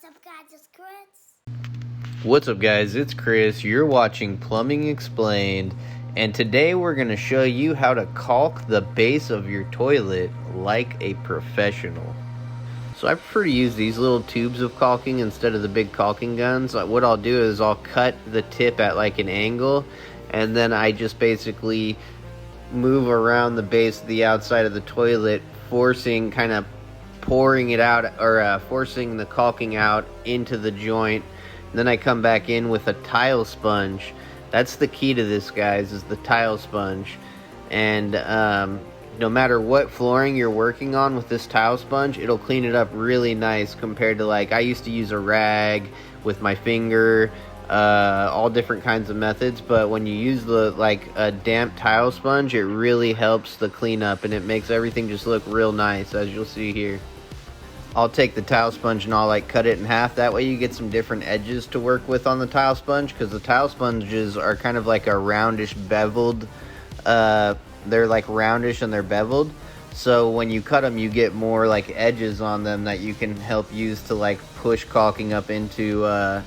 What's up, guys? It's Chris. What's up, guys? It's Chris. You're watching Plumbing Explained, and today we're going to show you how to caulk the base of your toilet like a professional. So I prefer to use these little tubes of caulking instead of the big caulking guns. What I'll do is I'll cut the tip at like an angle, and then I just basically move around the base of the outside of the toilet, forcing, kind of pouring it out, or forcing the caulking out into the joint. And then I come back in with a tile sponge. That's the key to this, guys, is the tile sponge. And no matter what flooring you're working on with this tile sponge, it'll clean it up really nice compared to, like, I used to use a rag with my finger, all different kinds of methods. But when you use a damp tile sponge, it really helps the cleanup, and it makes everything just look real nice, as you'll see here. I'll take the tile sponge and I'll cut it in half. That way you get some different edges to work with on the tile sponge, because the tile sponges are kind of like a roundish beveled, they're like roundish and they're beveled. So when you cut them, you get more like edges on them that you can help use to like push caulking up into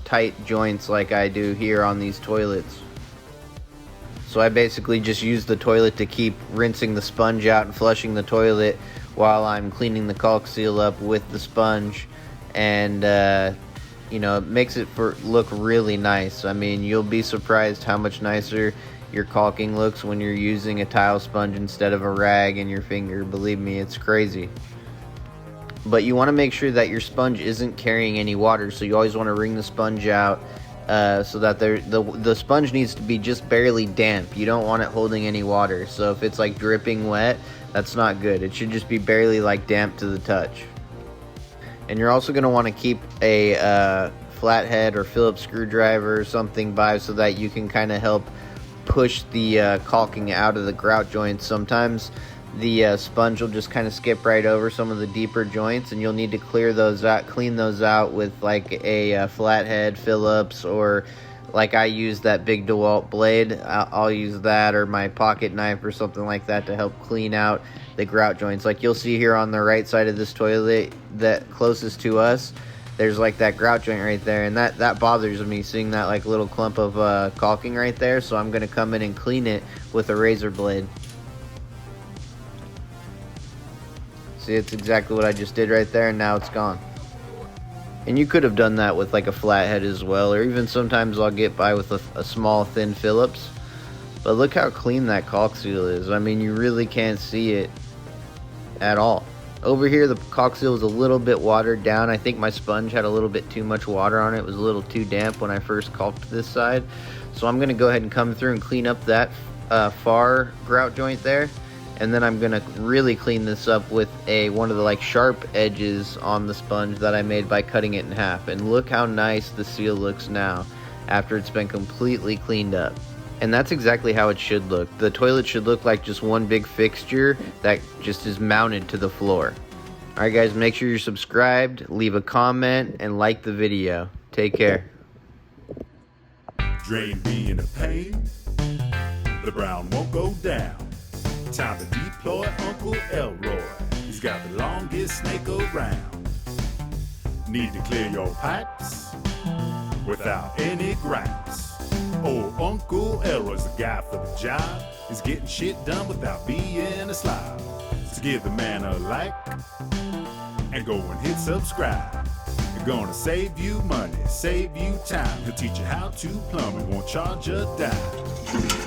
tight joints like I do here on these toilets. So I basically just use the toilet to keep rinsing the sponge out and flushing the toilet while I'm cleaning the caulk seal up with the sponge, and it makes it look really nice. I mean, you'll be surprised how much nicer your caulking looks when you're using a tile sponge instead of a rag and your finger. Believe me, it's crazy. But you want to make sure that your sponge isn't carrying any water, so you always want to wring the sponge out so that the sponge needs to be just barely damp. You don't want it holding any water. So if it's like dripping wet, that's not good. It should just be barely like damp to the touch. And you're also going to want to keep a flathead or Phillips screwdriver or something by, so that you can kind of help push the caulking out of the grout joints. Sometimes the sponge will just kind of skip right over some of the deeper joints, and you'll need to clean those out with like a flathead, Phillips, or like I use that big DeWalt blade. I'll use that, or my pocket knife or something like that, to help clean out the grout joints. Like you'll see here on the right side of this toilet, that closest to us, there's like that grout joint right there, and that bothers me, seeing that like little clump of caulking right there. So I'm going to come in and clean it with a razor blade. See, it's exactly what I just did right there, and now it's gone. And you could have done that with like a flathead as well, or even sometimes I'll get by with a small thin Phillips. But look how clean that caulk seal is. I mean, you really can't see it at all. Over here, the caulk seal is a little bit watered down. I think my sponge had a little bit too much water on it. It was a little too damp when I first caulked this side. So I'm going to go ahead and come through and clean up that far grout joint there. And then I'm going to really clean this up with one of the like sharp edges on the sponge that I made by cutting it in half. And look how nice the seal looks now after it's been completely cleaned up. And that's exactly how it should look. The toilet should look like just one big fixture that just is mounted to the floor. Alright guys, make sure you're subscribed, leave a comment, and like the video. Take care. Drain being a pain, the brown won't go down. Time to deploy Uncle Elroy. He's got the longest snake around. Need to clear your pipes without any gripes. Old Uncle Elroy's the guy for the job. He's getting shit done without being a slob. So give the man a like and go and hit subscribe. It's gonna save you money, save you time. He'll teach you how to plumb and won't charge a dime.